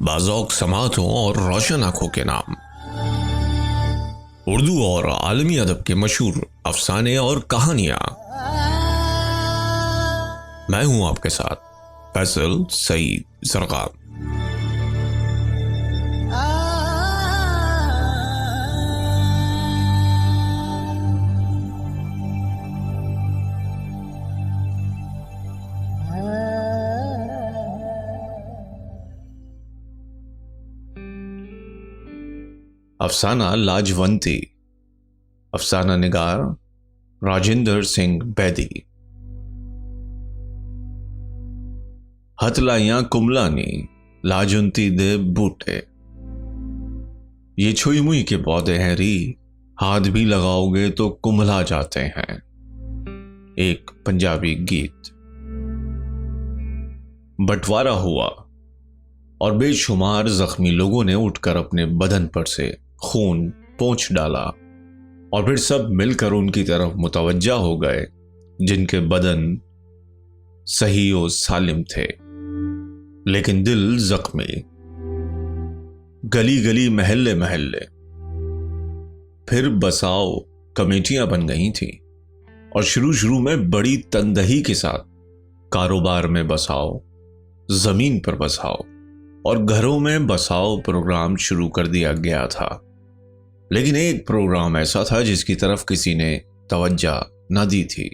बाज़ौक़ समातों और रोशन आँखों के नाम। उर्दू और आलमी अदब के मशहूर अफसाने और कहानियाँ। मैं हूँ आपके साथ फैसल सईद ज़रक़ाम। अफसाना लाजवंती। अफसाना निगार राजेंद्र सिंह बैदी। हथलाइयां कुमलानी लाजुंती दे बूटे। ये छुई मुई के पौधे हैं री, हाथ भी लगाओगे तो कुम्हला जाते हैं। एक पंजाबी गीत। बंटवारा हुआ और बेशुमार जख्मी लोगों ने उठकर अपने बदन पर से खून पोंछ डाला और फिर सब मिलकर उनकी तरफ मुतवज्जा हो गए जिनके बदन सही और सालिम थे, लेकिन दिल जख्मी। गली गली महल्ले महल्ले फिर बसाओ कमेटियां बन गई थीं और शुरू में बड़ी तंदही के साथ कारोबार में बसाओ, जमीन पर बसाओ और घरों में बसाओ प्रोग्राम शुरू कर दिया गया था। लेकिन एक प्रोग्राम ऐसा था जिसकी तरफ किसी ने तवज्जा न दी थी।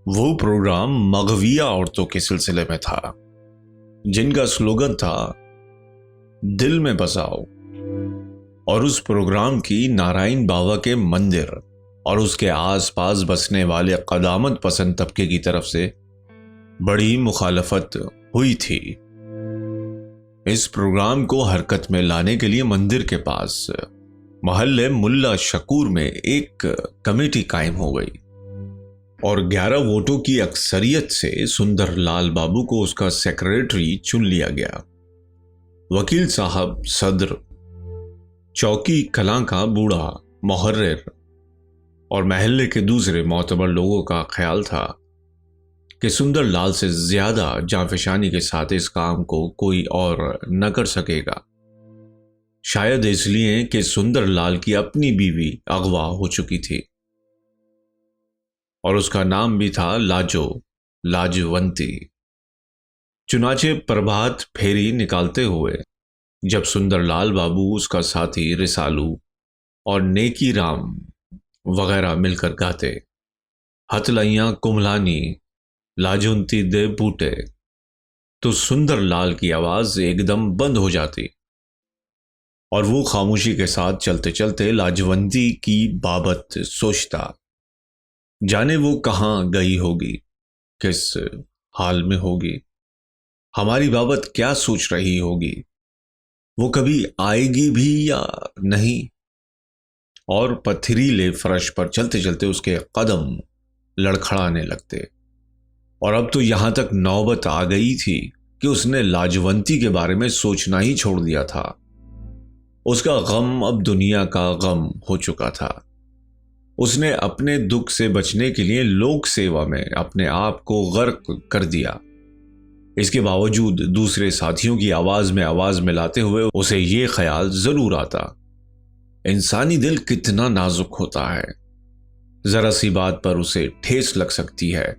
वो प्रोग्राम मगविया औरतों के सिलसिले में था, जिनका स्लोगन था दिल में बसाओ। और उस प्रोग्राम की नारायण बाबा के मंदिर और उसके आसपास बसने वाले कदामत पसंद तबके की तरफ से बड़ी मुखालफत हुई थी। इस प्रोग्राम को हरकत में लाने के लिए मंदिर के पास मोहल्ले मुल्ला शकूर में एक कमेटी कायम हो गई और 11 वोटों की अक्सरियत से सुंदर लाल बाबू को उसका सेक्रेटरी चुन लिया गया। वकील साहब सदर, चौकी कलां का बूढ़ा मुहर्रिर और महल्ले के दूसरे मोतबर लोगों का ख्याल था कि सुंदर लाल से ज्यादा जांफशानी के साथ इस काम को कोई और न कर सकेगा। शायद इसलिए कि सुंदर लाल की अपनी बीवी अगवा हो चुकी थी और उसका नाम भी था लाजवंती। चुनाचे प्रभात फेरी निकालते हुए जब सुंदर लाल बाबू, उसका साथी रिसालू और नेकी राम वगैरह मिलकर गाते हथलाइयां कुम्हलानी लाजुंती दे बूटे, तो सुंदर लाल की आवाज एकदम बंद हो जाती और वो खामोशी के साथ चलते चलते लाजवंती की बाबत सोचता। जाने वो कहाँ गई होगी, किस हाल में होगी, हमारी बाबत क्या सोच रही होगी, वो कभी आएगी भी या नहीं। और पथरीले फर्श पर चलते चलते उसके कदम लड़खड़ाने लगते। और अब तो यहां तक नौबत आ गई थी कि उसने लाजवंती के बारे में सोचना ही छोड़ दिया था। उसका गम अब दुनिया का गम हो चुका था। उसने अपने दुख से बचने के लिए लोक सेवा में अपने आप को गर्क कर दिया। इसके बावजूद दूसरे साथियों की आवाज में आवाज मिलाते हुए उसे ये ख्याल जरूर आता, इंसानी दिल कितना नाजुक होता है, जरा सी बात पर उसे ठेस लग सकती है।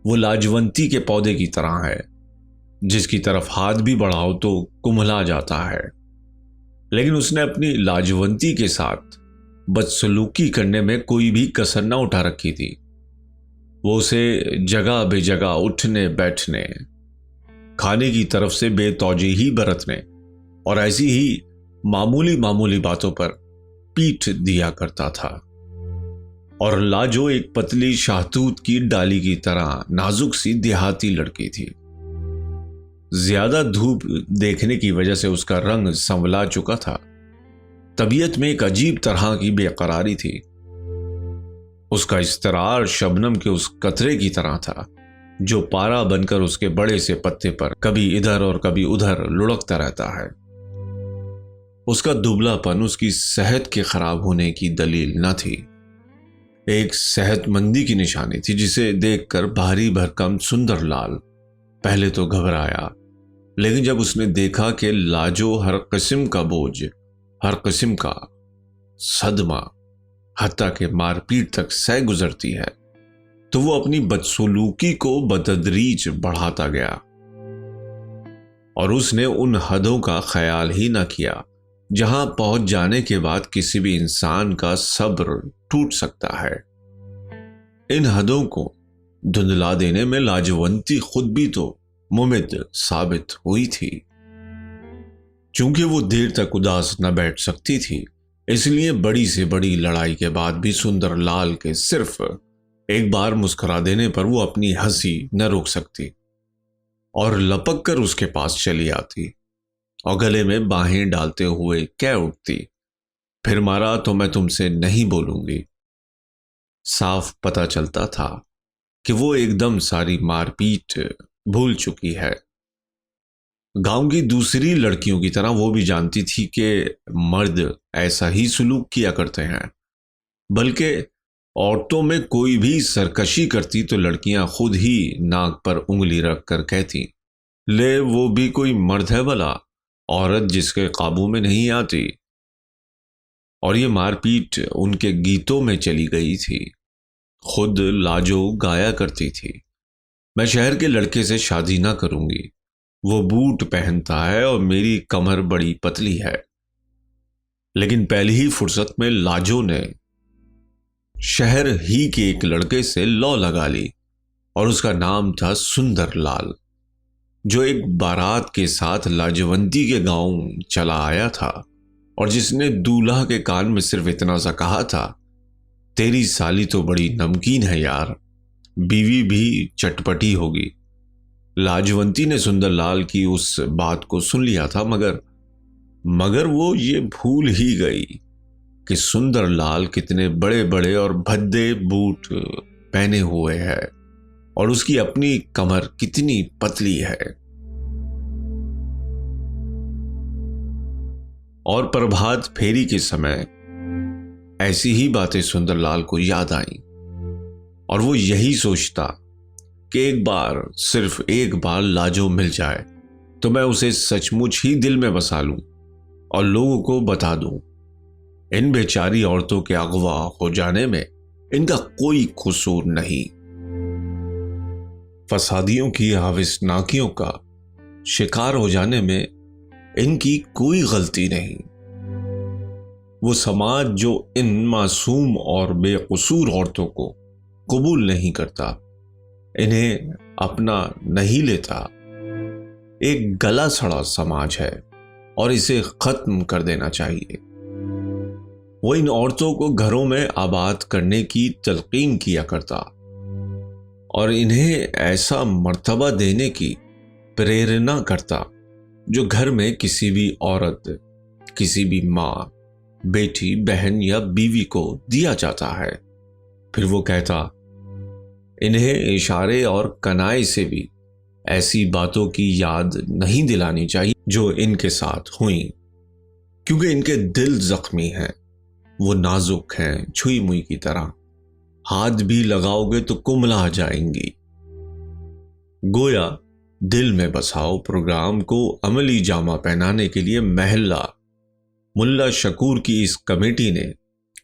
वो लाजवंती के पौधे की तरह है, जिसकी तरफ हाथ भी बढ़ाओ तो कुम्हला जाता है। लेकिन उसने अपनी लाजवंती के साथ बदसलूकी करने में कोई भी कसर न उठा रखी थी। वो उसे जगह बेजगह उठने बैठने, खाने की तरफ से बेतौजीही बरतने और ऐसी ही मामूली बातों पर पीठ दिया करता था। और लाजो एक पतली शाहतूत की डाली की तरह नाजुक सी देहाती लड़की थी। ज्यादा धूप देखने की वजह से उसका रंग संवला चुका था। तबीयत में एक अजीब तरह की बेकरारी थी। उसका इस्तरार शबनम के उस कतरे की तरह था जो पारा बनकर उसके बड़े से पत्ते पर कभी इधर और कभी उधर लुढ़कता रहता है। उसका दुबलापन उसकी सेहत के खराब होने की दलील न थी, एक सेहतमंदी की निशानी थी, जिसे देखकर भारी भरकम सुंदर लाल पहले तो घबराया, लेकिन जब उसने देखा कि लाजो हर किस्म का बोझ, हर किस्म का सदमा, हत्ता के मारपीट तक सह गुजरती है, तो वो अपनी बदसलूकी को बतदरीज बढ़ाता गया और उसने उन हदों का ख्याल ही न किया जहां पहुंच जाने के बाद किसी भी इंसान का सब्र टूट सकता है। इन हदों को धुंधला देने में लाजवंती खुद भी तो मुमिद साबित हुई थी। चूंकि वो देर तक उदास न बैठ सकती थी, इसलिए बड़ी से बड़ी लड़ाई के बाद भी सुंदरलाल के सिर्फ एक बार मुस्कुरा देने पर वो अपनी हंसी न रोक सकती और लपक कर उसके पास चली आती और गले में बाहें डालते हुए कह उठती, फिर मारा तो मैं तुमसे नहीं बोलूंगी। साफ पता चलता था कि वो एकदम सारी मारपीट भूल चुकी है। गांव की दूसरी लड़कियों की तरह वो भी जानती थी कि मर्द ऐसा ही सुलूक किया करते हैं, बल्कि औरतों में कोई भी सरकशी करती तो लड़कियां खुद ही नाक पर उंगली रख कर कहती, ले वो भी कोई मर्द है भला, औरत जिसके काबू में नहीं आती। और ये मारपीट उनके गीतों में चली गई थी। खुद लाजो गाया करती थी, मैं शहर के लड़के से शादी ना करूंगी, वो बूट पहनता है और मेरी कमर बड़ी पतली है। लेकिन पहली ही फुर्सत में लाजो ने शहर ही के एक लड़के से लौ लगा ली और उसका नाम था सुंदरलाल, जो एक बारात के साथ लाजवंती के गांव चला आया था और जिसने दूल्हा के कान में सिर्फ इतना सा कहा था, तेरी साली तो बड़ी नमकीन है यार, बीवी भी चटपटी होगी। लाजवंती ने सुंदरलाल की उस बात को सुन लिया था, मगर वो ये भूल ही गई कि सुंदरलाल कितने बड़े बड़े और भद्दे बूट पहने हुए है और उसकी अपनी कमर कितनी पतली है। और प्रभात फेरी के समय ऐसी ही बातें सुंदरलाल को याद आईं और वो यही सोचता कि एक बार, सिर्फ एक बार लाजो मिल जाए तो मैं उसे सचमुच ही दिल में बसा लूं और लोगों को बता दूं, इन बेचारी औरतों के अगवा हो जाने में इनका कोई कसूर नहीं। फसादियों की हाविसनाकियों का शिकार हो जाने में इनकी कोई गलती नहीं। वो समाज जो इन मासूम और बेकसूर औरतों को कबूल नहीं करता, इन्हें अपना नहीं लेता, एक गला सड़ा समाज है और इसे खत्म कर देना चाहिए। वो इन औरतों को घरों में आबाद करने की तलकीन किया करता और इन्हें ऐसा मर्तबा देने की प्रेरणा करता जो घर में किसी भी औरत, किसी भी माँ, बेटी, बहन या बीवी को दिया जाता है। फिर वो कहता, इन्हें इशारे और कनाई से भी ऐसी बातों की याद नहीं दिलानी चाहिए जो इनके साथ हुई, क्योंकि इनके दिल जख्मी हैं, वो नाजुक हैं, छुई मुई की तरह, हाथ भी लगाओगे तो कुमला जाएंगी। गोया दिल में बसाओ प्रोग्राम को अमली जामा पहनाने के लिए महल्ला मुल्ला शकूर की इस कमेटी ने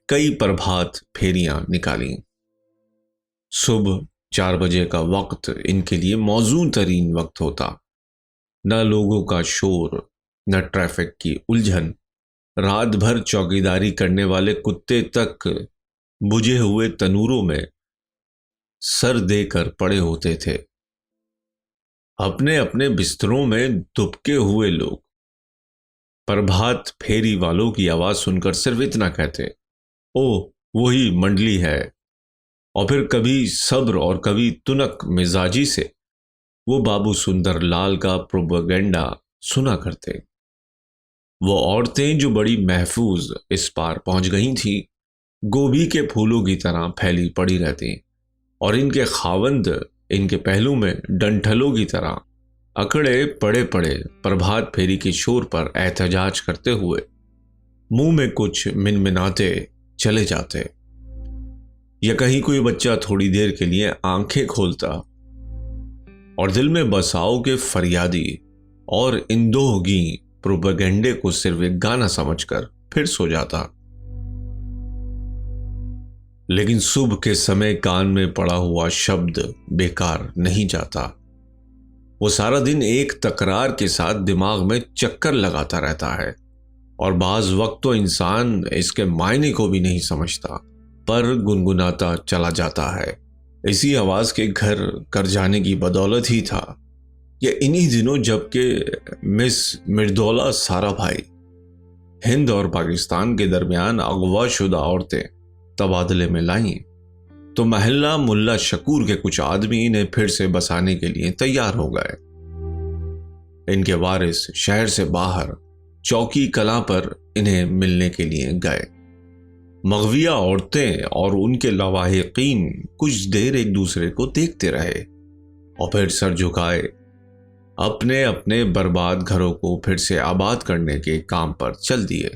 कई प्रभात फेरियां निकाली। सुबह 4 बजे का वक्त इनके लिए मौजूद तरीन वक्त होता। न लोगों का शोर, न ट्रैफिक की उलझन, रात भर चौकीदारी करने वाले कुत्ते तक बुझे हुए तनूरों में सर देकर पड़े होते थे। अपने अपने बिस्तरों में दुबके हुए लोग प्रभात फेरी वालों की आवाज सुनकर सिर्फ इतना कहते, ओह वही मंडली है, और फिर कभी सब्र और कभी तुनक मिजाजी से वो बाबू सुंदरलाल का प्रोपेगेंडा सुना करते। वो औरतें जो बड़ी महफूज इस पार पहुंच गई थीं, गोभी के फूलों की तरह फैली पड़ी रहती और इनके खावंद इनके पहलू में डंठलों की तरह अकड़े पड़े पड़े प्रभात फेरी के शोर पर एहतजाज करते हुए मुंह में कुछ मिनमिनाते चले जाते, या कहीं कोई बच्चा थोड़ी देर के लिए आंखें खोलता और दिल में बसाओ के फरियादी और इन दोहगी प्रोपेगेंडे को सिर्फ एक गाना समझकर फिर सो जाता। लेकिन सुबह के समय कान में पड़ा हुआ शब्द बेकार नहीं जाता। वो सारा दिन एक तकरार के साथ दिमाग में चक्कर लगाता रहता है और बाज वक्त तो इंसान इसके मायने को भी नहीं समझता, पर गुनगुनाता चला जाता है। इसी आवाज के घर कर जाने की बदौलत ही था कि इन्हीं दिनों जबकि मिस मिर्दौला सारा भाई हिंद और पाकिस्तान के दरमियान अगवाशुदा औरतें तबादले में लाईं, तो महल्ला मुल्ला शकूर के कुछ आदमी इन्हें फिर से बसाने के लिए तैयार हो गए। इनके वारिस शहर से बाहर चौकी कलां पर इन्हें मिलने के लिए गए। मगविया औरतें और उनके लवाहिकीन कुछ देर एक दूसरे को देखते रहे और फिर सर झुकाए अपने अपने बर्बाद घरों को फिर से आबाद करने के काम पर चल दिए।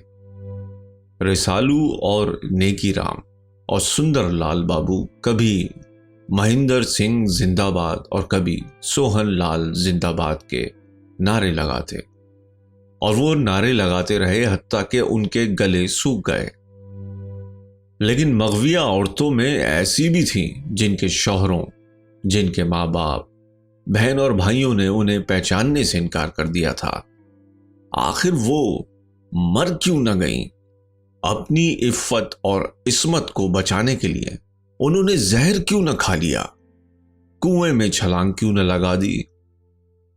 रिसालू और नेकी राम और सुंदर लाल बाबू कभी महेंद्र सिंह जिंदाबाद और कभी सोहन लाल जिंदाबाद के नारे लगाते और वो नारे लगाते रहे हत्ता के उनके गले सूख गए। लेकिन मगविया औरतों में ऐसी भी थीं जिनके शौहरों, जिनके माँ बाप, बहन और भाइयों ने उन्हें पहचानने से इनकार कर दिया था। आखिर वो मर क्यों न गईं? अपनी इफ्फत और इस्मत को बचाने के लिए उन्होंने जहर क्यों न खा लिया? कुएं में छलांग क्यों न लगा दी?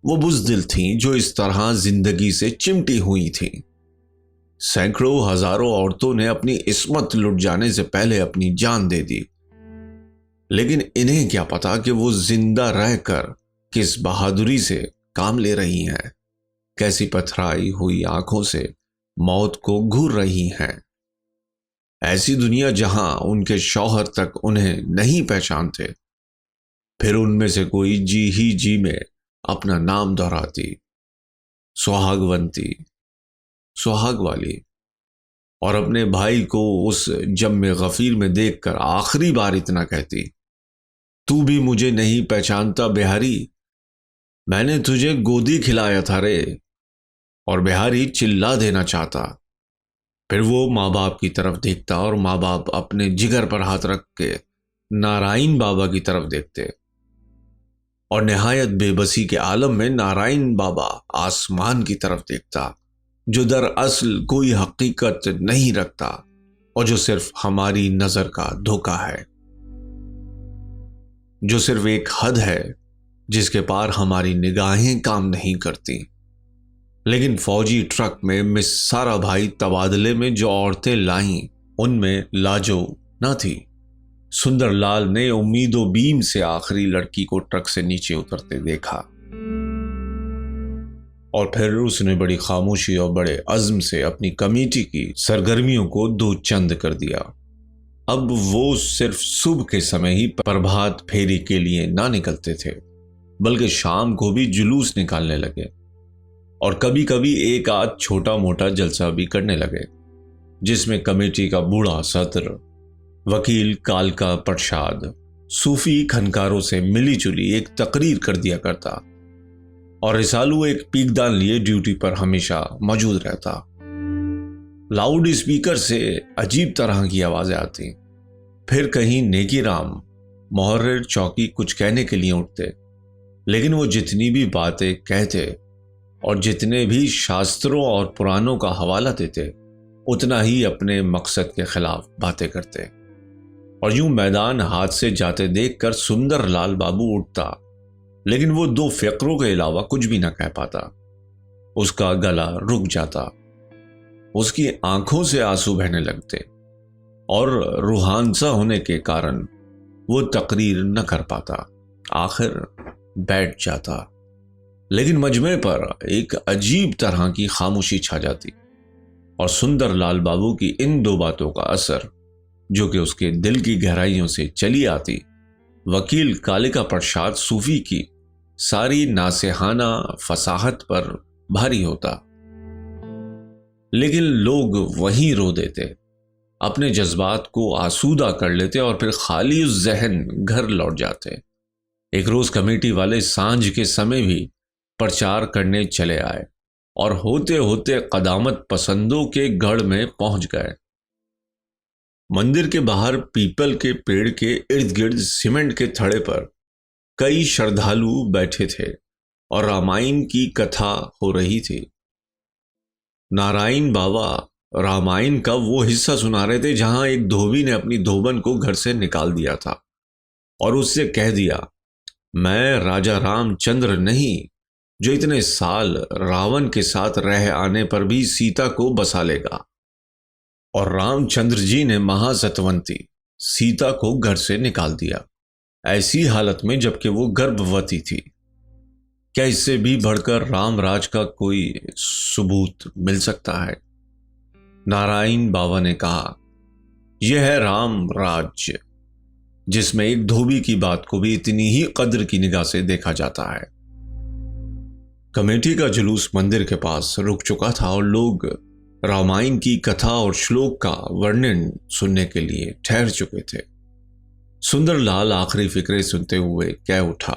वो बुज़दिल थीं जो इस तरह जिंदगी से चिमटी हुई थीं। सैकड़ों हजारों औरतों ने अपनी इस्मत लुट जाने से पहले अपनी जान दे दी, लेकिन इन्हें क्या पता कि वो जिंदा रहकर किस बहादुरी से काम ले रही हैं, कैसी पथराई हुई आंखों से मौत को घूर रही हैं। ऐसी दुनिया जहां उनके शौहर तक उन्हें नहीं पहचानते, फिर उनमें से कोई जी ही जी में अपना नाम दोहराती, सुहागवंती, सुहाग वाली, और अपने भाई को उस जम्मे गफीर में देखकर आखिरी बार इतना कहती, तू भी मुझे नहीं पहचानता बिहारी, मैंने तुझे गोदी खिलाया था रे। और बिहारी चिल्ला देना चाहता। फिर वो माँ बाप की तरफ देखता और माँ बाप अपने जिगर पर हाथ रख के नारायण बाबा की तरफ देखते और निहायत बेबसी के आलम में नारायण बाबा आसमान की तरफ देखता, जो दरअसल कोई हकीकत नहीं रखता और जो सिर्फ हमारी नजर का धोखा है, जो सिर्फ एक हद है जिसके पार हमारी निगाहें काम नहीं करती। लेकिन फौजी ट्रक में मिस सारा भाई तबादले में जो औरतें लाईं, उनमें लाजो न थी। सुंदरलाल ने उम्मीदों बीम से आखिरी लड़की को ट्रक से नीचे उतरते देखा और फिर उसने बड़ी खामोशी और बड़े अज़्म से अपनी कमेटी की सरगर्मियों को दो चंद कर दिया। अब वो सिर्फ सुबह के समय ही प्रभात फेरी के लिए ना निकलते थे, बल्कि शाम को भी जुलूस निकालने लगे और कभी कभी एक आध छोटा मोटा जलसा भी करने लगे, जिसमें कमेटी का बूढ़ा सत्र, वकील कालका प्रसाद, सूफी खनकारों से मिली जुली एक तकरीर कर दिया करता और रिसालू एक पीकदान लिए ड्यूटी पर हमेशा मौजूद रहता। लाउड स्पीकर से अजीब तरह की आवाजें आती। फिर कहीं नेकी राम मुहर्रिर चौकी कुछ कहने के लिए उठते, लेकिन वो जितनी भी बातें कहते और जितने भी शास्त्रों और पुराणों का हवाला देते, उतना ही अपने मकसद के खिलाफ बातें करते। और यूं मैदान हाथ से जाते देखकर सुंदर लाल बाबू उठता, लेकिन वो दो फिक्रों के अलावा कुछ भी ना कह पाता। उसका गला रुक जाता, उसकी आंखों से आंसू बहने लगते और रूहानसा होने के कारण वो तकरीर न कर पाता, आखिर बैठ जाता। लेकिन मजमे पर एक अजीब तरह की खामोशी छा जाती और सुंदर लाल बाबू की इन दो बातों का असर, जो कि उसके दिल की गहराइयों से चली आती, वकील कालिका प्रसाद सूफी की सारी नासेहाना फसाहत पर भारी होता। लेकिन लोग वहीं रो देते, अपने जज्बात को आसूदा कर लेते और फिर खाली उस जहन घर लौट जाते। एक रोज कमेटी वाले सांझ के समय भी प्रचार करने चले आए और होते होते कदामत पसंदों के गढ़ में पहुंच गए। मंदिर के बाहर पीपल के पेड़ के इर्द गिर्द सीमेंट के थड़े पर कई श्रद्धालु बैठे थे और रामायण की कथा हो रही थी। नारायण बाबा रामायण का वो हिस्सा सुना रहे थे जहां एक धोबी ने अपनी धोबन को घर से निकाल दिया था और उससे कह दिया, मैं राजा रामचंद्र नहीं जो इतने साल रावण के साथ रह आने पर भी सीता को बसा लेगा। और रामचंद्र जी ने महासतवंती सीता को घर से निकाल दिया, ऐसी हालत में जबकि वो गर्भवती थी। क्या इससे भी बढ़कर रामराज का कोई सबूत मिल सकता है? नारायण बाबा ने कहा, यह है राम राज्य जिसमें एक धोबी की बात को भी इतनी ही कद्र की निगाह से देखा जाता है। कमेटी का जुलूस मंदिर के पास रुक चुका था और लोग रामायण की कथा और श्लोक का वर्णन सुनने के लिए ठहर चुके थे। सुंदरलाल आखिरी फिक्रे सुनते हुए कह उठा,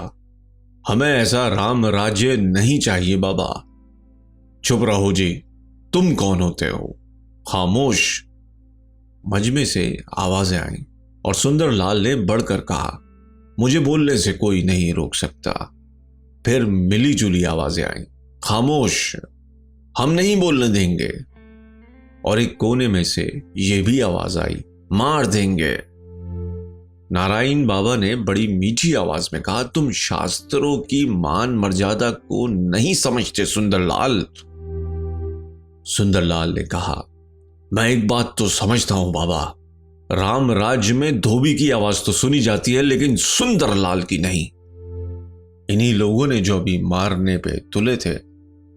हमें ऐसा राम राज्य नहीं चाहिए बाबा। चुप रहो जी, तुम कौन होते हो? खामोश। मजमे से आवाजें आईं और सुंदरलाल ने बढ़कर कहा, मुझे बोलने से कोई नहीं रोक सकता। फिर मिली जुली आवाजें आईं, खामोश, हम नहीं बोलने देंगे। और एक कोने में से यह भी आवाज आई, मार देंगे। नारायण बाबा ने बड़ी मीठी आवाज में कहा, तुम शास्त्रों की मान मर्यादा को नहीं समझते सुंदरलाल। सुंदरलाल ने कहा, मैं एक बात तो समझता हूं बाबा, राम राज्य में धोबी की आवाज तो सुनी जाती है लेकिन सुंदरलाल की नहीं। इन्हीं लोगों ने जो अभी मारने पे तुले थे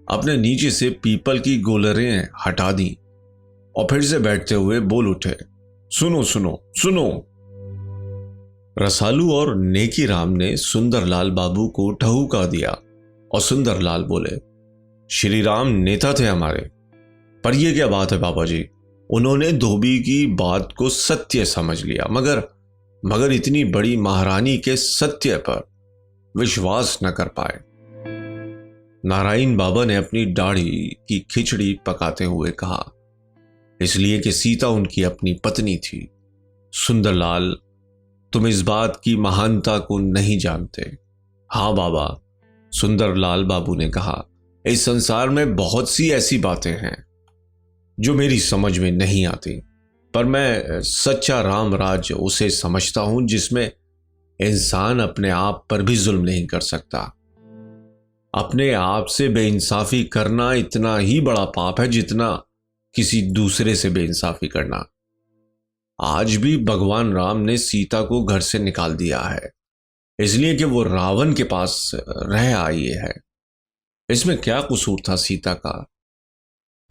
अपने नीचे से पीपल की गोलरें हटा दी और फिर से बैठते हुए बोल उठे, सुनो सुनो सुनो। रसालू और नेकी राम ने सुंदरलाल बाबू को ठहूका दिया और सुंदरलाल बोले, श्री राम नेता थे हमारे, पर यह क्या बात है बाबा जी, उन्होंने धोबी की बात को सत्य समझ लिया मगर इतनी बड़ी महारानी के सत्य पर विश्वास न कर पाए। नारायण बाबा ने अपनी दाढ़ी की खिचड़ी पकाते हुए कहा, इसलिए कि सीता उनकी अपनी पत्नी थी। सुंदरलाल, तुम इस बात की महानता को नहीं जानते। हाँ बाबा, सुंदरलाल बाबू ने कहा, इस संसार में बहुत सी ऐसी बातें हैं जो मेरी समझ में नहीं आती, पर मैं सच्चा राम राज्य उसे समझता हूं जिसमें इंसान अपने आप पर भी जुल्म नहीं कर सकता। अपने आप से बेइंसाफी करना इतना ही बड़ा पाप है जितना किसी दूसरे से बेइंसाफी करना। आज भी भगवान राम ने सीता को घर से निकाल दिया है इसलिए कि वो रावण के पास रह आई है। इसमें क्या कसूर था सीता का?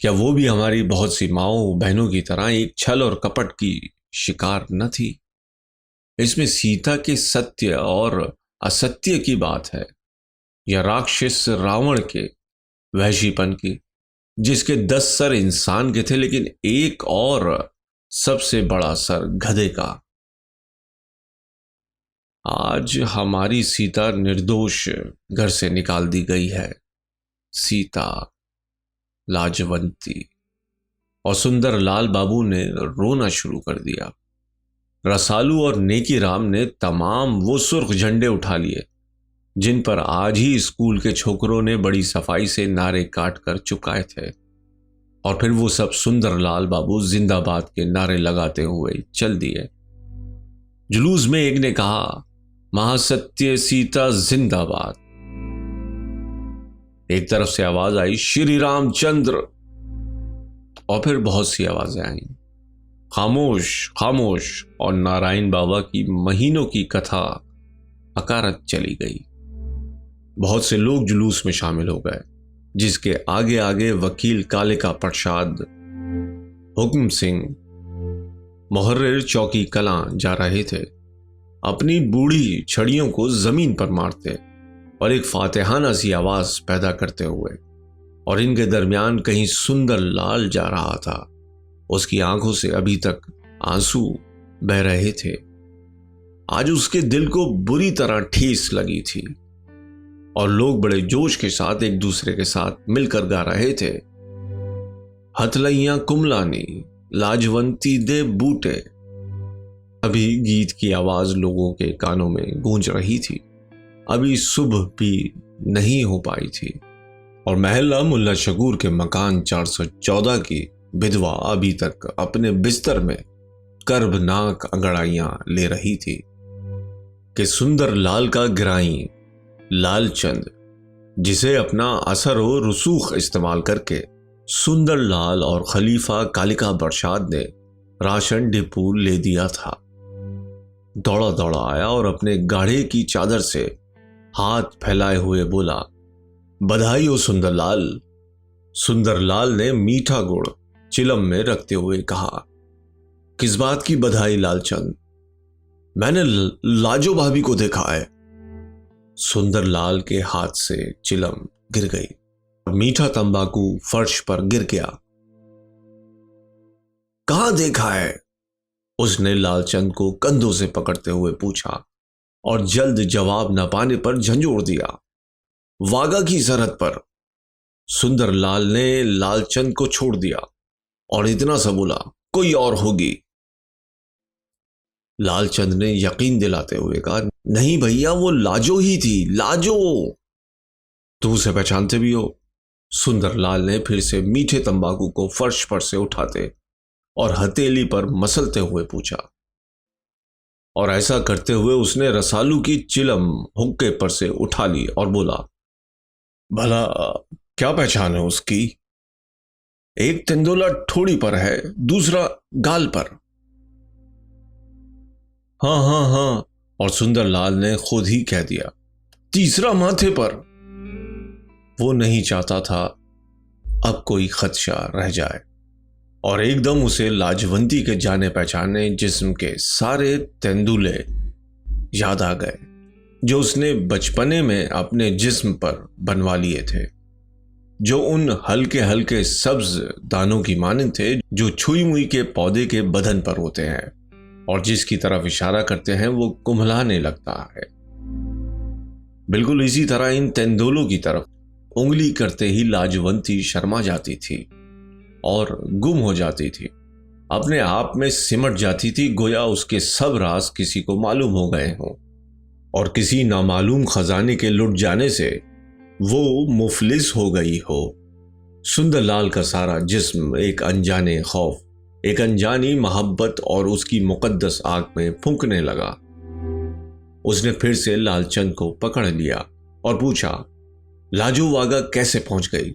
क्या वो भी हमारी बहुत सी माओं बहनों की तरह एक छल और कपट की शिकार न थी? इसमें सीता के सत्य और असत्य की बात है या राक्षस रावण के वहशीपन की, जिसके 10 सर इंसान के थे लेकिन एक और सबसे बड़ा सर गधे का। आज हमारी सीता निर्दोष घर से निकाल दी गई है। सीता लाजवंती। और सुंदरलाल बाबू ने रोना शुरू कर दिया। रसालू और नेकी राम ने तमाम वो सुर्ख झंडे उठा लिए जिन पर आज ही स्कूल के छोकरों ने बड़ी सफाई से नारे काट कर चुकाए थे, और फिर वो सब सुंदरलाल बाबू जिंदाबाद के नारे लगाते हुए चल दिए। जुलूस में एक ने कहा, महासत्य सीता जिंदाबाद। एक तरफ से आवाज आई, श्री रामचंद्र। और फिर बहुत सी आवाजें आईं, खामोश खामोश। और नारायण बाबा की महीनों की कथा अकारत चली गई। बहुत से लोग जुलूस में शामिल हो गए, जिसके आगे आगे वकील कालिका प्रसाद, हुक्म सिंह, मुहर्रिर चौकी कलां जा रहे थे, अपनी बूढ़ी छड़ियों को जमीन पर मारते और एक फातिहाना सी आवाज पैदा करते हुए। और इनके दरमियान कहीं सुंदरलाल जा रहा था। उसकी आंखों से अभी तक आंसू बह रहे थे। आज उसके दिल को बुरी तरह ठेस लगी थी और लोग बड़े जोश के साथ एक दूसरे के साथ मिलकर गा रहे थे। हथलैया कुमलानी लाजवंती दे बूटे। अभी गीत की आवाज लोगों के कानों में गूंज रही थी। अभी सुबह भी नहीं हो पाई थी और महल्ला मुल्ला शकूर के मकान 414 की विधवा अभी तक अपने बिस्तर में कर्बनाक अंगड़ाइयां ले रही थी कि सुंदर लाल का गिराई लालचंद, जिसे अपना असर व रसूख इस्तेमाल करके सुंदर लाल और खलीफा कालिका बरसात ने राशन डिपो ले दिया था, दौड़ा दौड़ा आया और अपने गाढ़े की चादर से हाथ फैलाए हुए बोला, बधाई हो सुंदरलाल। सुंदरलाल ने मीठा गुड़ चिलम में रखते हुए कहा, किस बात की बधाई लालचंद? मैंने लाजो भाभी को देखा है। सुंदरलाल के हाथ से चिलम गिर गई और मीठा तंबाकू फर्श पर गिर गया। कहां देखा है? उसने लालचंद को कंधों से पकड़ते हुए पूछा और जल्द जवाब न पाने पर झंझोड़ दिया, वागा की सरहद पर। सुंदरलाल ने लालचंद को छोड़ दिया और इतना सा बोला, कोई और होगी। लालचंद ने यकीन दिलाते हुए कहा, नहीं भैया, वो लाजो ही थी, लाजो। तुम उसे पहचानते भी हो? सुंदरलाल ने फिर से मीठे तंबाकू को फर्श पर से उठाते और हथेली पर मसलते हुए पूछा, और ऐसा करते हुए उसने रसालू की चिलम हुक्के पर से उठा ली और बोला, भला क्या पहचान है उसकी? एक तेंदुला ठोड़ी पर है, दूसरा गाल पर। हाँ हाँ हाँ, और सुंदरलाल ने खुद ही कह दिया, तीसरा माथे पर। वो नहीं चाहता था अब कोई खदशा रह जाए और एकदम उसे लाजवंती के जाने पहचाने जिस्म के सारे तेंदुले याद आ गए जो उसने बचपने में अपने जिस्म पर बनवा लिए थे, जो उन हल्के हल्के सब्ज दानों की मानंद थे जो छुई मुई के पौधे के बदन पर होते हैं और जिसकी तरफ इशारा करते हैं वो कुम्हलाने लगता है। बिल्कुल इसी तरह इन तेंदुलों की तरफ उंगली करते ही लाजवंती शर्मा जाती थी और गुम हो जाती थी, अपने आप में सिमट जाती थी, गोया उसके सब राज किसी को मालूम हो गए हों और किसी नामालूम खजाने के लुट जाने से वो मुफलिस हो गई हो। सुंदरलाल का सारा जिस्म एक अनजाने खौफ, एक अनजानी मोहब्बत और उसकी मुकद्दस आग में फूंकने लगा। उसने फिर से लालचंद को पकड़ लिया और पूछा, लाजो वागा कैसे पहुंच गई?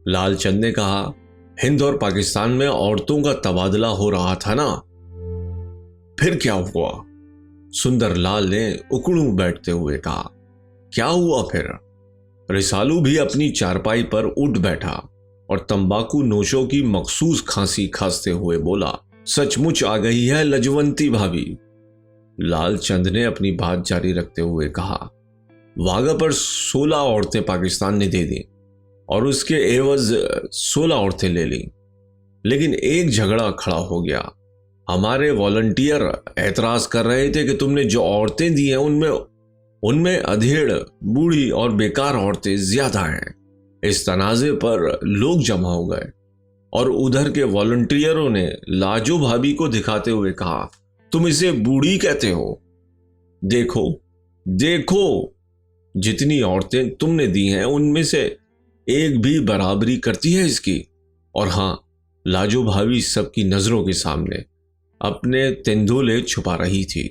लालचंद ने कहा, हिंद और पाकिस्तान में औरतों का तबादला हो रहा था ना। फिर क्या हुआ? सुंदरलाल ने उकड़ू बैठते हुए कहा, क्या हुआ फिर? रिसालू भी अपनी चारपाई पर उठ बैठा और तंबाकू नोशों की मखसूस खांसी खांसते हुए बोला, सचमुच आ गई है लजवंती भाभी। लालचंद ने अपनी बात जारी रखते हुए कहा, वागा पर 16 औरतें पाकिस्तान ने दे दी और उसके एवज 16 औरतें ले ली, लेकिन एक झगड़ा खड़ा हो गया। हमारे वॉलंटियर एतराज कर रहे थे कि तुमने जो औरतें दी हैं उनमें अधेड़, बूढ़ी और बेकार औरतें ज्यादा हैं। इस तनाजे पर लोग जमा हो गए और उधर के वॉलंटियरों ने लाजो भाभी को दिखाते हुए कहा, तुम इसे बूढ़ी कहते हो? देखो देखो, जितनी औरतें तुमने दी हैं उनमें से एक भी बराबरी करती है इसकी। और हां, लाजो भाभी सबकी नजरों के सामने अपने तेंदुले छुपा रही थी।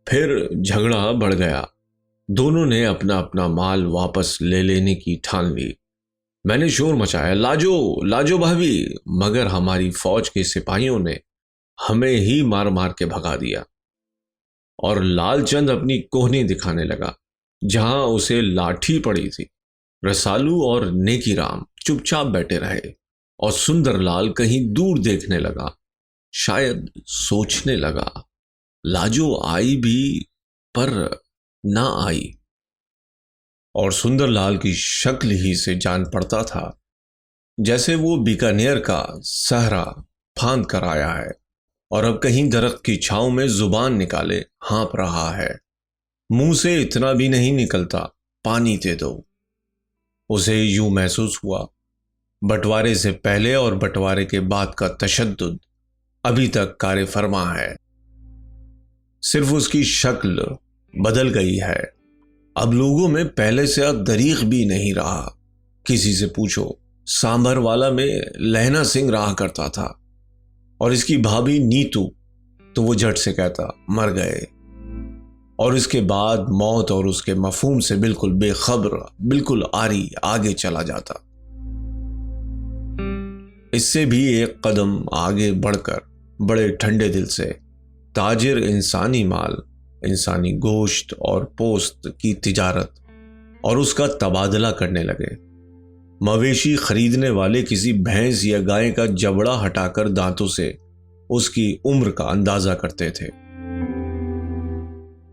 फिर झगड़ा बढ़ गया। दोनों ने अपना अपना माल वापस ले लेने की ठान ली। मैंने शोर मचाया, लाजो लाजो भाभी, मगर हमारी फौज के सिपाहियों ने हमें ही मार मार के भगा दिया और लालचंद अपनी कोहनी दिखाने लगा जहां उसे लाठी पड़ी थी। रसालू और नेकीराम चुपचाप बैठे रहे और सुंदरलाल कहीं दूर देखने लगा, शायद सोचने लगा, लाजो आई भी पर ना आई। और सुंदरलाल की शक्ल ही से जान पड़ता था जैसे वो बीकानेर का सहरा फांद कर आया है और अब कहीं दरख्त की छांव में जुबान निकाले हाँप रहा है। मुंह से इतना भी नहीं निकलता पानी दे दो। उसे यूं महसूस हुआ बंटवारे से पहले और बंटवारे के बाद का तशद्दुद अभी तक कार्य फरमा है। सिर्फ उसकी शक्ल बदल गई है। अब लोगों में पहले से दरीक भी नहीं रहा। किसी से पूछो, सांभर वाला में लहना सिंह रहा करता था और इसकी भाभी नीतू, तो वो झट से कहता मर गए, और इसके बाद मौत और उसके मफहूम से बिल्कुल बेखबर, बिल्कुल आरी आगे चला जाता। इससे भी एक कदम आगे बढ़कर बड़े ठंडे दिल से ताजिर इंसानी माल, इंसानी गोश्त और पोस्त की तिजारत और उसका तबादला करने लगे। मवेशी खरीदने वाले किसी भैंस या गाय का जबड़ा हटाकर दांतों से उसकी उम्र का अंदाजा करते थे।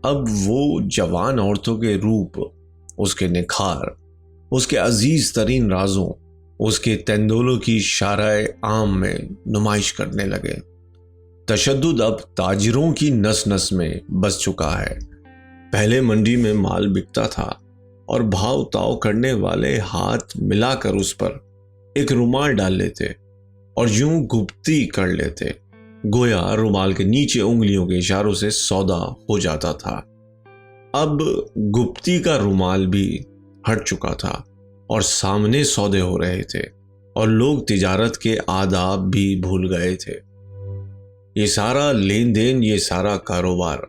अब वो जवान औरतों के रूप, उसके निखार, उसके अजीज तरीन राजों, उसके तेंदुलों की शाराए आम में नुमाइश करने लगे। तशद्दुद अब ताजिरों की नस नस में बस चुका है। पहले मंडी में माल बिकता था और भाव ताव करने वाले हाथ मिलाकर उस पर एक रुमाल डाल लेते और यूं गुप्ती कर लेते, गोया रुमाल के नीचे उंगलियों के इशारों से सौदा हो जाता था। अब गुप्ती का रुमाल भी हट चुका था और सामने सौदे हो रहे थे और लोग तिजारत के आदाब भी भूल गए थे। ये सारा लेन देन, ये सारा कारोबार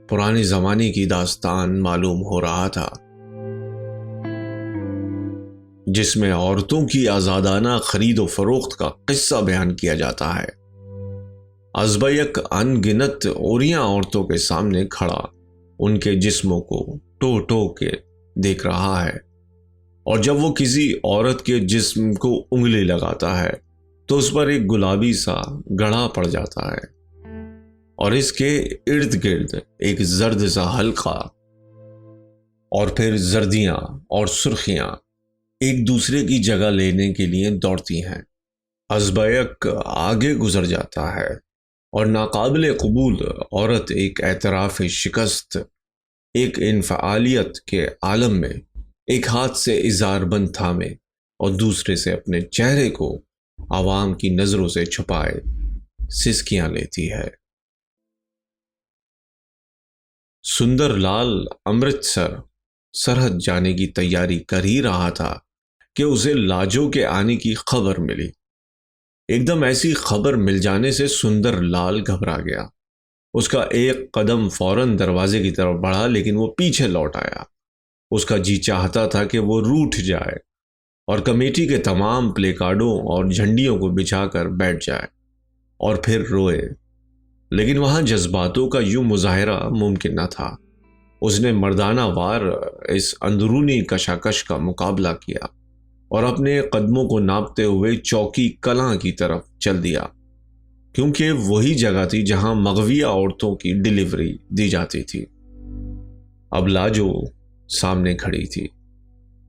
पुराने जमाने की दास्तान मालूम हो रहा था, जिसमें औरतों की आजादाना खरीद और फरोख्त का किस्सा बयान किया जाता है। अज़बयक अनगिनत औरियां औरतों के सामने खड़ा उनके जिस्मों को टो टो के देख रहा है, और जब वो किसी औरत के जिस्म को उंगली लगाता है तो उस पर एक गुलाबी सा गढ़ा पड़ जाता है और इसके इर्द गिर्द एक जर्द सा हल्का, और फिर जर्दियां और सुर्खियां एक दूसरे की जगह लेने के लिए दौड़ती हैं। अज़बयक आगे गुजर जाता है और नाकाबिले कबूल औरत एक एतराफ़ शिकस्त, एक इनफ़ालियत के आलम में एक हाथ से इज़ार बंद थामे और दूसरे से अपने चेहरे को आवाम की नज़रों से छुपाए सिसकियां लेती है। सुंदरलाल अमृतसर सरहद जाने की तैयारी कर ही रहा था कि उसे लाजो के आने की खबर मिली। एकदम ऐसी खबर मिल जाने से सुंदरलाल घबरा गया। उसका एक कदम फौरन दरवाजे की तरफ बढ़ा, लेकिन वो पीछे लौट आया। उसका जी चाहता था कि वो रूठ जाए और कमेटी के तमाम प्लेकार्डों और झंडियों को बिछाकर बैठ जाए और फिर रोए, लेकिन वहां जज्बातों का यूं मुजाहिरा मुमकिन न था। उसने मर्दाना वार इस अंदरूनी कशाकश का मुकाबला किया और अपने कदमों को नापते हुए चौकी कलां की तरफ चल दिया, क्योंकि वही जगह थी जहां मगविया औरतों की डिलीवरी दी जाती थी। अब लाजो सामने खड़ी थी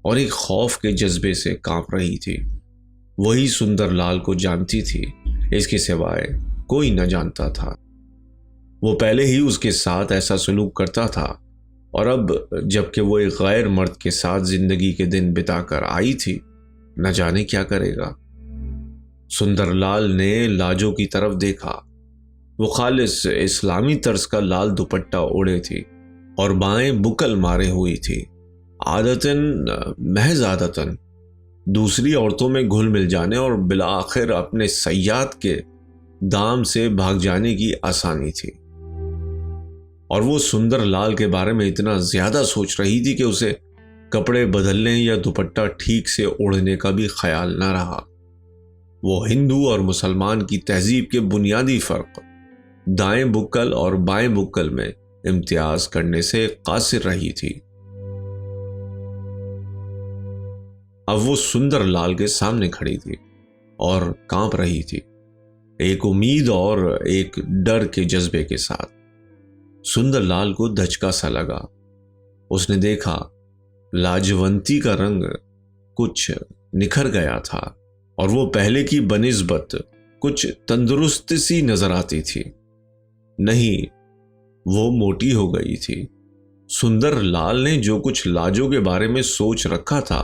और एक खौफ के जज्बे से कांप रही थी। वही सुंदरलाल को जानती थी, इसके सिवाय कोई न जानता था। वो पहले ही उसके साथ ऐसा सलूक करता था, और अब जबकि वो एक गैर मर्द के साथ जिंदगी के दिन बिताकर आई थी, न जाने क्या करेगा। सुंदरलाल ने लाजो की तरफ देखा। वो खालिस इस्लामी तर्ज का लाल दुपट्टा ओढ़े थी और बाएं बुकल मारे हुई थी। महज आदतन दूसरी औरतों में घुल मिल जाने और बिलाखिर अपने सयाद के दाम से भाग जाने की आसानी थी, और वो सुंदरलाल के बारे में इतना ज्यादा सोच रही थी कि उसे कपड़े बदलने या दुपट्टा ठीक से ओढ़ने का भी ख्याल न रहा। वो हिंदू और मुसलमान की तहजीब के बुनियादी फर्क, दाएं बुक्कल और बाएं बुक्कल में इम्तियाज करने से कासिर रही थी। अब वो सुंदरलाल के सामने खड़ी थी और कांप रही थी, एक उम्मीद और एक डर के जज्बे के साथ। सुंदरलाल को धचका सा लगा। उसने देखा लाजवंती का रंग कुछ निखर गया था और वो पहले की बनिस्बत कुछ तंदुरुस्त सी नजर आती थी। नहीं, वो मोटी हो गई थी। सुंदर लाल ने जो कुछ लाजो के बारे में सोच रखा था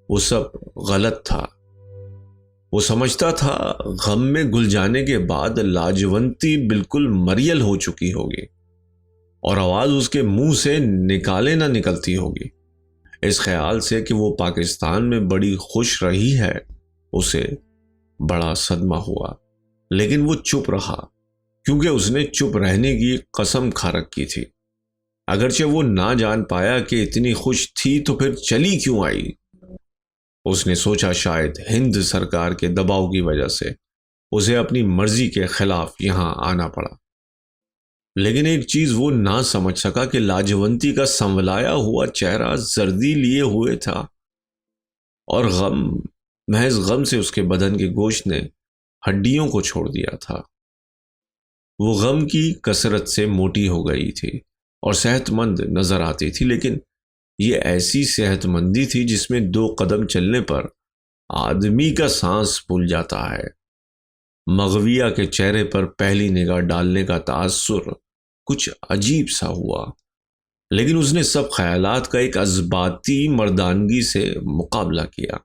वो सब गलत था। वो समझता था गम में घुल जाने के बाद लाजवंती बिल्कुल मरियल हो चुकी होगी और आवाज उसके मुंह से निकाले ना निकलती होगी। इस ख्याल से कि वो पाकिस्तान में बड़ी खुश रही है उसे बड़ा सदमा हुआ, लेकिन वो चुप रहा क्योंकि उसने चुप रहने की कसम खा रखी थी। अगरचे वो ना जान पाया कि इतनी खुश थी तो फिर चली क्यों आई। उसने सोचा शायद हिंद सरकार के दबाव की वजह से उसे अपनी मर्जी के खिलाफ यहां आना पड़ा। लेकिन एक चीज वो ना समझ सका कि लाजवंती का संवलाया हुआ चेहरा जर्दी लिए हुए था और महज गम से उसके बदन के गोश्त ने हड्डियों को छोड़ दिया था। वो गम की कसरत से मोटी हो गई थी और सेहतमंद नजर आती थी, लेकिन ये ऐसी सेहतमंदी थी जिसमें 2 कदम चलने पर आदमी का सांस फूल जाता है। मगविया के चेहरे पर पहली निगाह डालने का तासुर कुछ अजीब सा हुआ, लेकिन उसने सब ख्यालात का एक अज़बाती मर्दानगी से मुकाबला किया।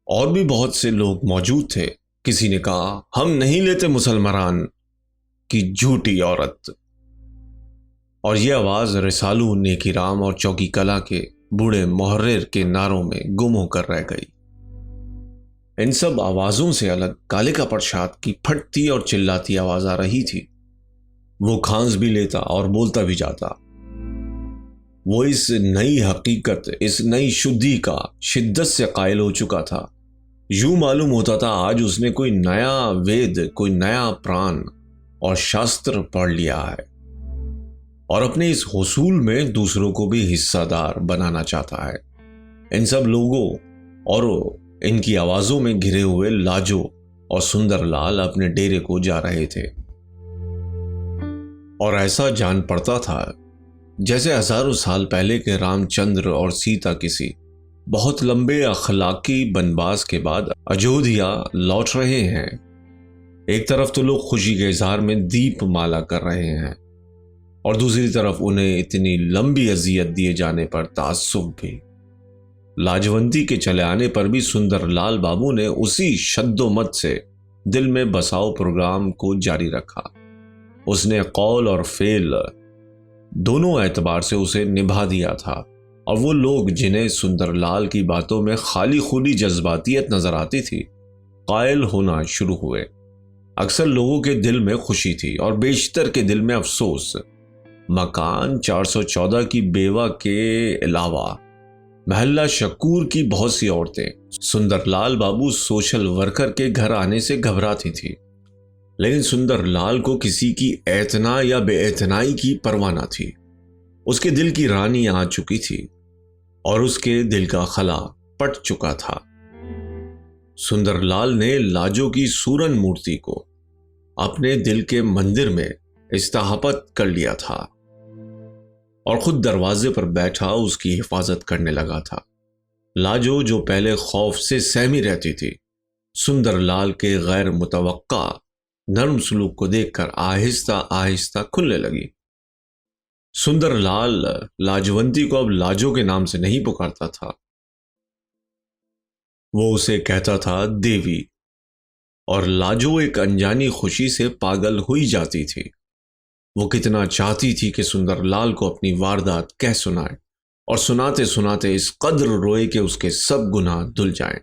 और भी बहुत से लोग मौजूद थे। किसी ने कहा, हम नहीं लेते मुसलमान की झूठी औरत। और यह आवाज रिसालू, नेकीराम और चौकी कला के बूढ़े मुहर्रिर के नारों में गुम होकर रह गई। इन सब आवाजों से अलग काले का प्रसाद की फटती और चिल्लाती आवाज आ रही थी। वो खांस भी लेता और बोलता भी जाता। वो इस नई हकीकत, इस नई शुद्धि का शिद्दत से कायल हो चुका था। यूं मालूम होता था आज उसने कोई नया वेद, कोई नया प्राण और शास्त्र पढ़ लिया है और अपने इस हुसूल में दूसरों को भी हिस्सादार बनाना चाहता है। इन सब लोगों और इनकी आवाजों में घिरे हुए लाजो और सुंदरलाल अपने डेरे को जा रहे थे और ऐसा जान पड़ता था जैसे हजारों साल पहले के रामचंद्र और सीता किसी बहुत लंबे अखलाकी बनवास के बाद अयोध्या लौट रहे हैं। एक तरफ तो लोग खुशी के इजहार में दीप माला कर रहे हैं और दूसरी तरफ उन्हें इतनी लंबी अजियत दिए जाने पर ताज्जुब भी। लाजवंती के चले आने पर भी सुंदरलाल बाबू ने उसी शद्दोमत से दिल में बसाओ प्रोग्राम को जारी रखा। उसने कौल और फेल दोनों एतबार से उसे निभा दिया था और वो लोग जिन्हें सुंदरलाल की बातों में खाली खुली जज्बातियत नजर आती थी, कायल होना शुरू हुए। अक्सर लोगों के दिल में खुशी थी और बेशतर के दिल में अफसोस। मकान 414 की बेवा के अलावा महल्ला शकूर की बहुत सी औरतें सुंदरलाल बाबू सोशल वर्कर के घर आने से घबराती थी, लेकिन सुंदरलाल को किसी की एतना या बेएतनाई की परवाह न थी। उसके दिल की रानी आ चुकी थी और उसके दिल का खला पट चुका था। सुंदरलाल ने लाजो की सूरन मूर्ति को अपने दिल के मंदिर में इस्ताहपत कर लिया था और खुद दरवाजे पर बैठा उसकी हिफाजत करने लगा था। लाजो जो पहले खौफ से सहमी रहती थी, सुंदरलाल के गैर मुतवक्का नर्म सलूक को देखकर आहिस्ता आहिस्ता खुलने लगी। सुंदरलाल लाजवंती को अब लाजो के नाम से नहीं पुकारता था, वो उसे कहता था देवी। और लाजो एक अनजानी खुशी से पागल हुई जाती थी। वो कितना चाहती थी कि सुंदरलाल को अपनी वारदात कह सुनाए और सुनाते सुनाते इस कद्र रोए कि उसके सब गुनाह धुल जाएं।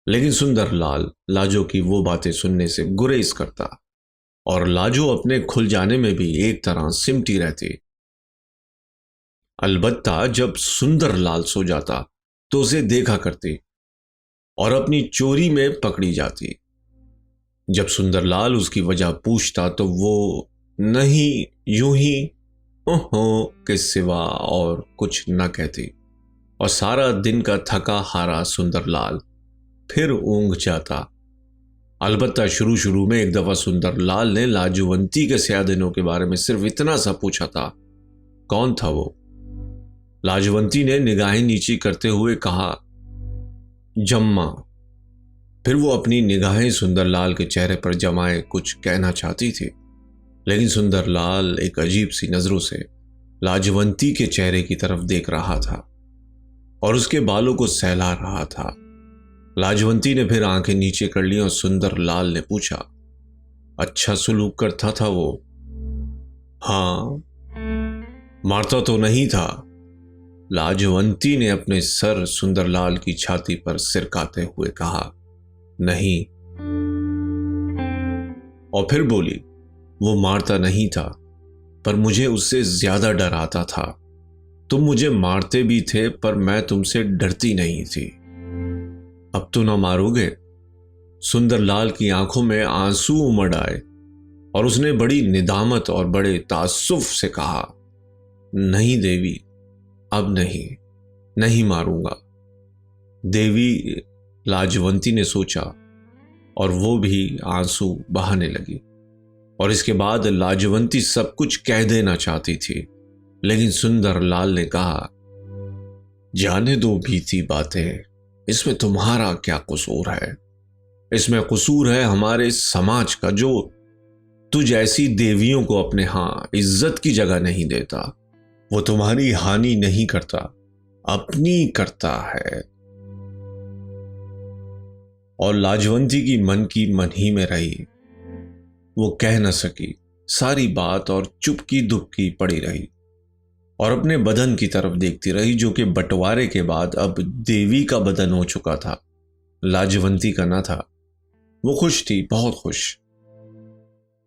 लेकिन सुंदरलाल लाजो की वो बातें सुनने से गुरेज करता और लाजो अपने खुल जाने में भी एक तरह सिमटी रहती। अलबत्ता जब सुंदरलाल सो जाता तो उसे देखा करती और अपनी चोरी में पकड़ी जाती। जब सुंदरलाल उसकी वजह पूछता तो वो नहीं, यूं ही ओहो के सिवा और कुछ न कहती और सारा दिन का थका हारा सुंदरलाल फिर ऊंघ जाता। अलबत्ता शुरू शुरू में एक दफा सुंदरलाल ने लाजवंती के स्याह दिनों के बारे में सिर्फ इतना सा पूछा था, कौन था वो? लाजवंती ने निगाहें नीची करते हुए कहा, जम्मा। फिर वो अपनी निगाहें सुंदरलाल के चेहरे पर जमाए कुछ कहना चाहती थी, लेकिन सुंदरलाल एक अजीब सी नजरों से लाजवंती के चेहरे की तरफ देख रहा था और उसके बालों को सहला रहा था। लाजवंती ने फिर आंखें नीचे कर ली और सुंदर लाल ने पूछा, अच्छा सलूक करता था वो? हाँ, मारता तो नहीं था। लाजवंती ने अपने सर सुंदरलाल की छाती पर सिरकाते हुए कहा, नहीं। और फिर बोली, वो मारता नहीं था, पर मुझे उससे ज्यादा डर आता था। तुम मुझे मारते भी थे, पर मैं तुमसे डरती नहीं थी। अब तो ना मारोगे? सुंदरलाल की आंखों में आंसू उमड़ आए और उसने बड़ी निदामत और बड़े तासुफ से कहा, नहीं देवी, अब नहीं मारूंगा। देवी, लाजवंती ने सोचा और वो भी आंसू बहाने लगी। और इसके बाद लाजवंती सब कुछ कह देना चाहती थी, लेकिन सुंदरलाल ने कहा, जाने दो बीती बातें, इसमें तुम्हारा क्या कसूर है? इसमें कसूर है हमारे समाज का, जो तुझ ऐसी देवियों को अपने यहां इज्जत की जगह नहीं देता। वो तुम्हारी हानि नहीं करता, अपनी करता है। और लाजवंती की मन ही में रही। वो कह न सकी सारी बात और चुपकी दुपकी पड़ी रही और अपने बदन की तरफ देखती रही, जो कि बंटवारे के बाद अब देवी का बदन हो चुका था, लाजवंती का न था। वो खुश थी, बहुत खुश,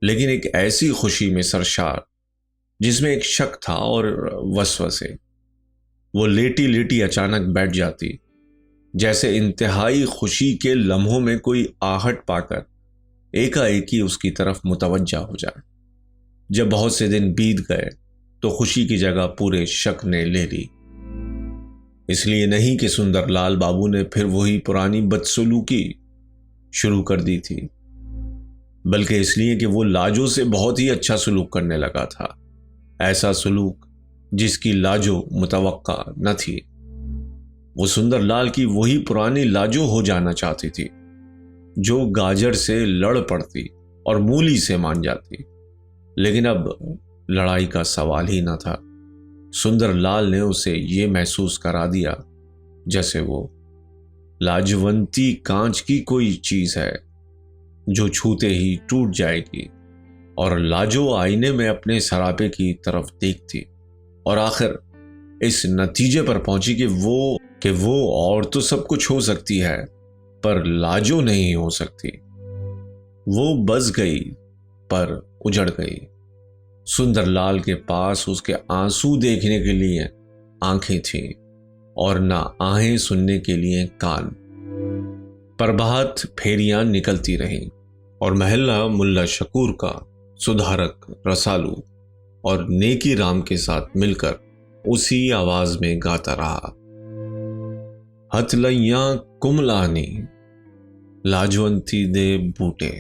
लेकिन एक ऐसी खुशी में सरशार जिसमें एक शक था और वसवसे। वो लेटी लेटी अचानक बैठ जाती, जैसे इंतहाई खुशी के लम्हों में कोई आहट पाकर एकाएक ही उसकी तरफ मुतवज्जा हो जाए। जब बहुत से दिन बीत गए तो खुशी की जगह पूरे शक ने ले ली। इसलिए नहीं कि सुंदरलाल बाबू ने फिर वही पुरानी बदसलूकी शुरू कर दी थी, बल्कि इसलिए कि वो लाजो से बहुत ही अच्छा सलूक करने लगा था। ऐसा सलूक जिसकी लाजो मुतवक्का न थी। वो सुंदरलाल की वही पुरानी लाजो हो जाना चाहती थी, जो गाजर से लड़ पड़ती और मूली से मान जाती। लेकिन अब लड़ाई का सवाल ही न था। सुंदरलाल ने उसे ये महसूस करा दिया जैसे वो लाजवंती कांच की कोई चीज है जो छूते ही टूट जाएगी, और लाजो आईने में अपने सरापे की तरफ देखती और आखिर इस नतीजे पर पहुंची कि वो और तो सब कुछ हो सकती है, पर लाजो नहीं हो सकती। वो बस गई पर उजड़ गई। सुंदरलाल के पास उसके आंसू देखने के लिए आंखें थीं और ना आहें सुनने के लिए कान। प्रभात फेरियां निकलती रहीं और महल्ला मुल्ला शकूर का सुधारक रसालू और नेकी राम के साथ मिलकर उसी आवाज में गाता रहा, हथलैयां कुमलानी लाजवंती दे बूटे।